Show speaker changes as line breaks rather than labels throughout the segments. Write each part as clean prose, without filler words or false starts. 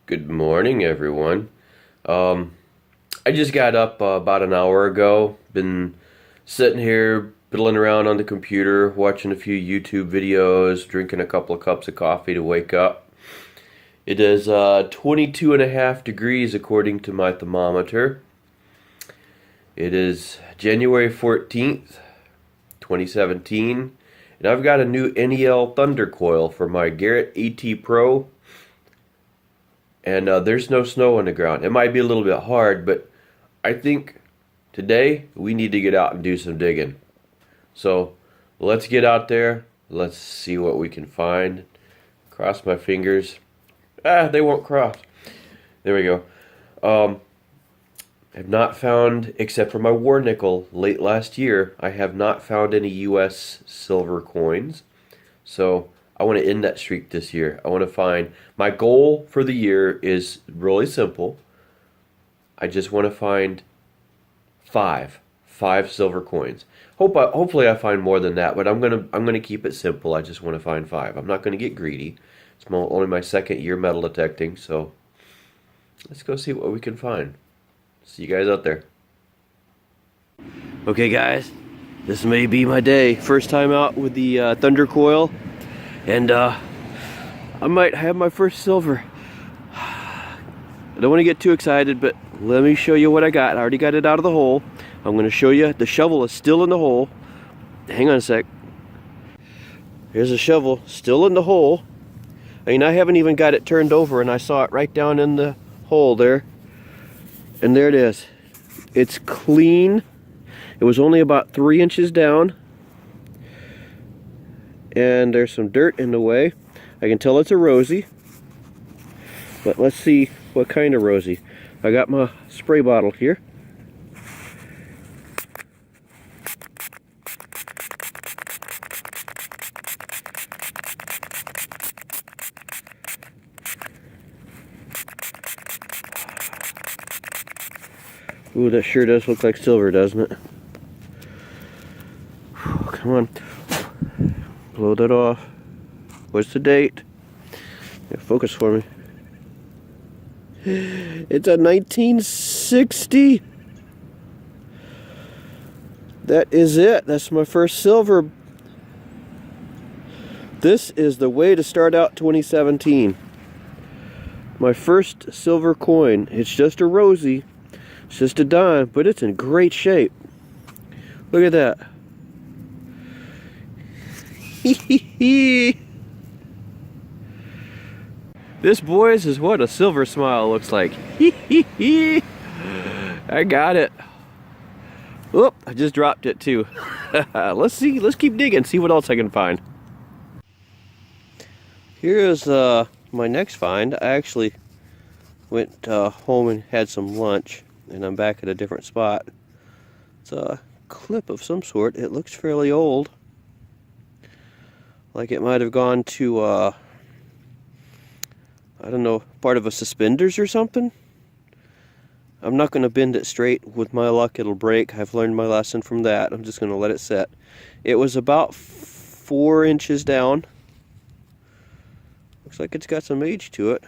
Good morning, everyone. I just got up about an hour ago. Been sitting here fiddling around on the computer, watching a few YouTube videos, drinking a couple of cups of coffee to wake up. It is 22.5 degrees according to my thermometer. It is January 14th, 2017, and I've got a new NEL Thunder coil for my Garrett AT Pro. And there's no snow on the ground. It might be a little bit hard, but I think today we need to get out and do some digging. So let's get out there. Let's see what we can find. Cross my fingers. They won't cross. There we go. I've not found, except for my war nickel late last year, I have not found any U.S. silver coins. So I want to end that streak this year. I want to find, my goal for the year is really simple. I just want to find five silver coins. Hopefully I find more than that, but I'm gonna keep it simple. I just want to find five. I'm not gonna get greedy. It's only my second year metal detecting, so let's go see what we can find. See you guys out there. Okay, guys, this may be my day. First time out with the Thunder coil. And I might have my first silver. I don't want to get too excited, but let me show you what I got. I already got it out of the hole. I'm going to show you. The shovel is still in the hole. Hang on a sec. Here's the shovel, still in the hole. I mean, I haven't even got it turned over, and I saw it right down in the hole there. And there it is. It's clean. It was only about 3 inches down. And there's some dirt in the way. I can tell it's a rosy, but let's see what kind of rosy. I got my spray bottle here. Ooh, that sure does look like silver, doesn't it? Come on. Blow that off. What's the date? Yeah, focus for me. It's a 1960. That is it. That's my first silver. This is the way to start out 2017. My first silver coin. It's just a rosy. It's just a dime, but it's in great shape. Look at that. This, boys, is what a silver smile looks like. I got it. Oop, I just dropped it too. Let's keep digging, see what else I can find. Here's my next find. I actually went home and had some lunch, and I'm back at a different spot. It's a clip of some sort. It looks fairly old. Like it might have gone to, I don't know, part of a suspenders or something. I'm not going to bend it straight. With my luck, it'll break. I've learned my lesson from that. I'm just going to let it set. It was about 4 inches down. Looks like it's got some age to it.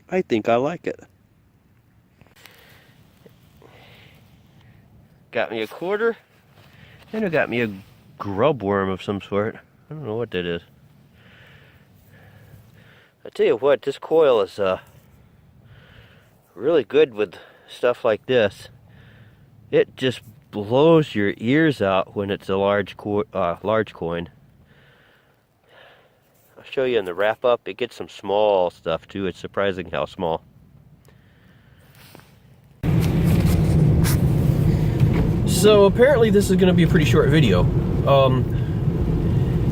I think I like it. Got me a quarter, and it got me a grub worm of some sort. I don't know what that is. I tell you what, this coil is really good with stuff like this. It just blows your ears out when it's a large coin. I'll show you in the wrap up. It gets some small stuff too. It's surprising how small. So apparently this is going to be a pretty short video.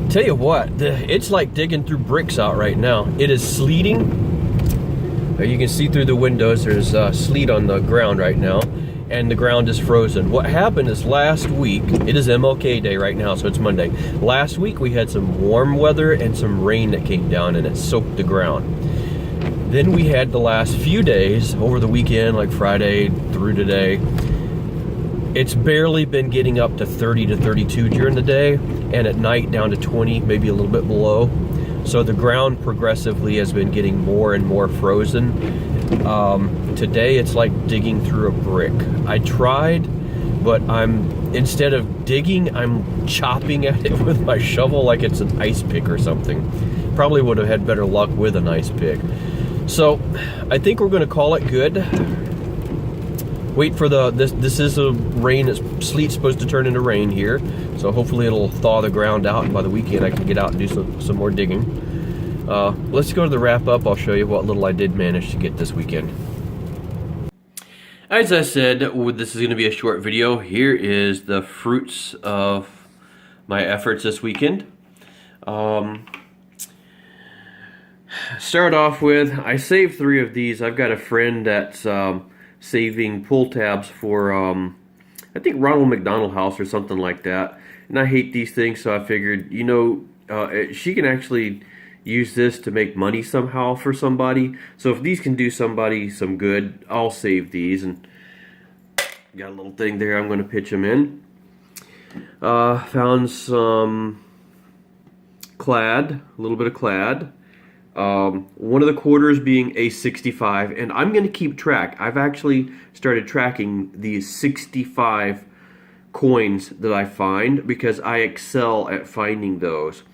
Tell you what, it's like digging through bricks out right now. It is sleeting. You can see through the windows there's sleet on the ground right now, and the ground is frozen. What happened is last week, it is MLK Day right now, so it's Monday. Last week we had some warm weather and some rain that came down, and it soaked the ground. Then we had the last few days, over the weekend, like Friday through today, it's barely been getting up to 30 to 32 during the day, and at night down to 20, maybe a little bit below. So the ground progressively has been getting more and more frozen. Today it's like digging through a brick. I tried, but instead of digging, I'm chopping at it with my shovel like it's an ice pick or something. Probably would have had better luck with an ice pick. So I think we're going to call it good. Wait for this is a rain, sleet's supposed to turn into rain here. So hopefully it'll thaw the ground out, and by the weekend I can get out and do some more digging. Let's go to the wrap up. I'll show you what little I did manage to get this weekend. As I said, this is going to be a short video. Here is the fruits of my efforts this weekend. Start off with, I saved 3 of these. I've got a friend that's saving pull tabs for, I think Ronald McDonald House or something like that. And I hate these things, so I figured, you know, she can actually use this to make money somehow for somebody. So if these can do somebody some good, I'll save these. And got a little thing there I'm going to pitch them in. Found some clad, a little bit of clad. One of the quarters being a 65, and I'm going to keep track. I've actually started tracking these 65 coins that I find because I excel at finding those.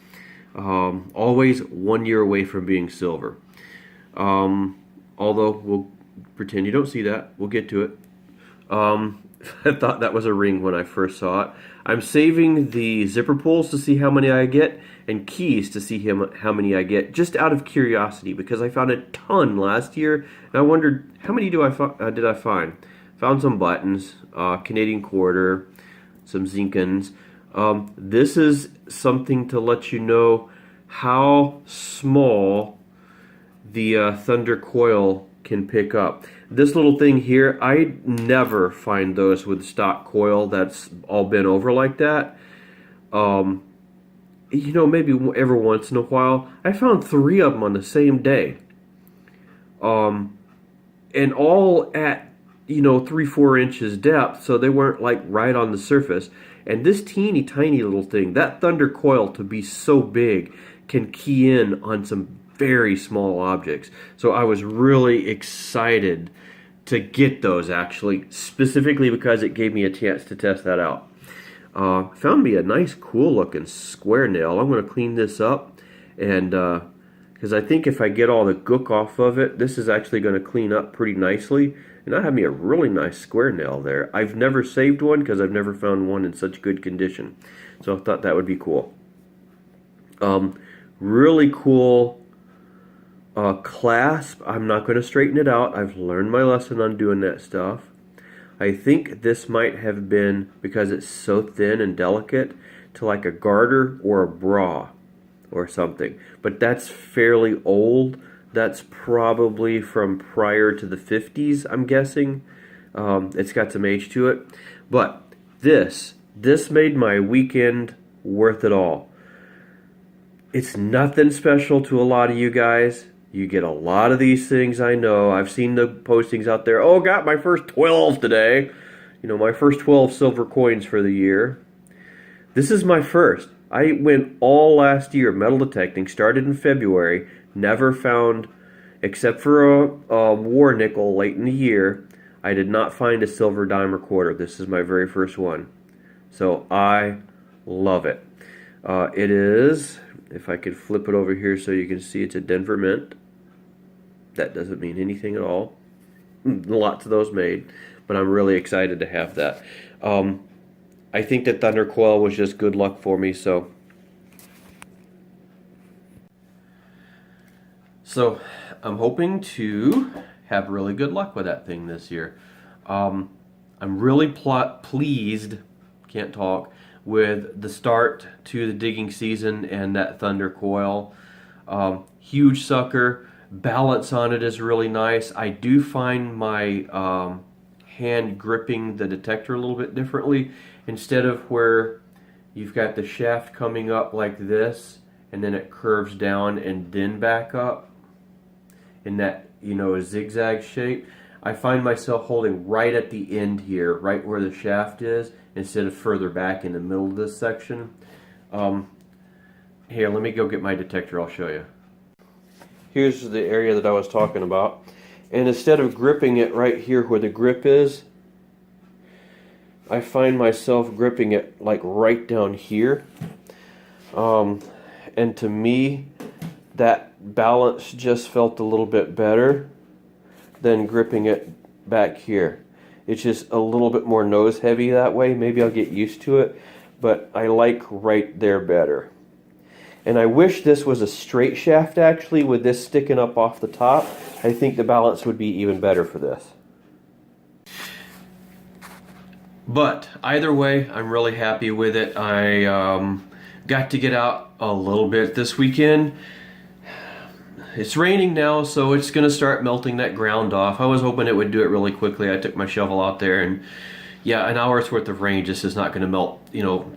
Always 1 year away from being silver. Although we'll pretend you don't see that. We'll get to it. I thought that was a ring when I first saw it. I'm saving the zipper pulls to see how many I get, and keys to see how many I get, just out of curiosity, because I found a ton last year, and I wondered how many did I find. Found some buttons, Canadian quarter, some Zinkans. This is something to let you know how small the Thunder coil can pick up. This little thing here, I never find those with stock coil that's all bent over like that. You know, maybe every once in a while. I found 3 of them on the same day. And all at, you know, 3-4 inches depth, so they weren't like right on the surface. And this teeny tiny little thing, that Thunder coil to be so big, can key in on some very small objects. So I was really excited to get those, actually, specifically because it gave me a chance to test that out. Found me a nice cool looking square nail. I'm going to clean this up, and because I think if I get all the gook off of it, this is actually going to clean up pretty nicely. And I have me a really nice square nail there. I've never saved one because I've never found one in such good condition. So I thought that would be cool. Really cool clasp. I'm not going to straighten it out. I've learned my lesson on doing that stuff. I think this might have been, because it's so thin and delicate, to like a garter or a bra or something. But that's fairly old. That's probably from prior to the 50s, I'm guessing. It's got some age to it. But this made my weekend worth it all. It's nothing special to a lot of you guys. You get a lot of these things, I know. I've seen the postings out there. Oh, got my first 12 today. You know, my first 12 silver coins for the year. This is my first. I went all last year metal detecting, started in February, never found, except for a war nickel late in the year, I did not find a silver dime or quarter. This is my very first one. So I love it. It is, if I could flip it over here so you can see, it's a Denver Mint. That doesn't mean anything at all. Lots of those made, but I'm really excited to have that. I think that Thunder coil was just good luck for me, so I'm hoping to have really good luck with that thing this year. I'm really pleased, can't talk, with the start to the digging season and that Thunder coil. Huge sucker. Balance on it is really nice. I do find my hand gripping the detector a little bit differently. Instead of where you've got the shaft coming up like this and then it curves down and then back up in that, you know, a zigzag shape, I find myself holding right at the end here, right where the shaft is, instead of further back in the middle of this section. Here, let me go get my detector, I'll show you. Here's the area that I was talking about. And instead of gripping it right here where the grip is, I find myself gripping it like right down here. And to me, that balance just felt a little bit better than gripping it back here. It's just a little bit more nose heavy that way. Maybe I'll get used to it, but I like right there better. And I wish this was a straight shaft actually, with this sticking up off the top. I think the balance would be even better for this. But either way, I'm really happy with it. I got to get out a little bit this weekend. It's raining now, so it's going to start melting that ground off. I was hoping it would do it really quickly. I took my shovel out there, and yeah, an hour's worth of rain just is not going to melt,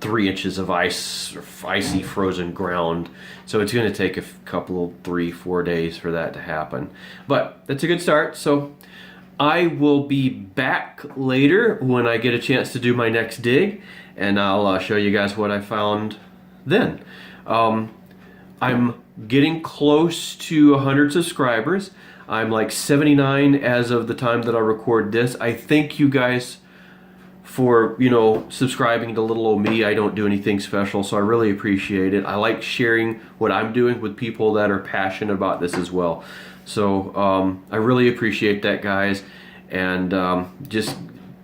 3 inches of ice or icy frozen ground. So it's going to take a couple, 3-4 days for that to happen. But that's a good start. So I will be back later when I get a chance to do my next dig, and I'll show you guys what I found then. I'm getting close to 100 subscribers. I'm like 79 as of the time that I record this. I thank you guys for, subscribing to little old me. I don't do anything special, so I really appreciate it. I like sharing what I'm doing with people that are passionate about this as well. So I really appreciate that, guys, and just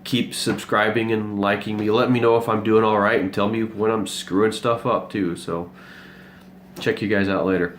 keep subscribing and liking me. Let me know if I'm doing all right, and tell me when I'm screwing stuff up too. So check you guys out later.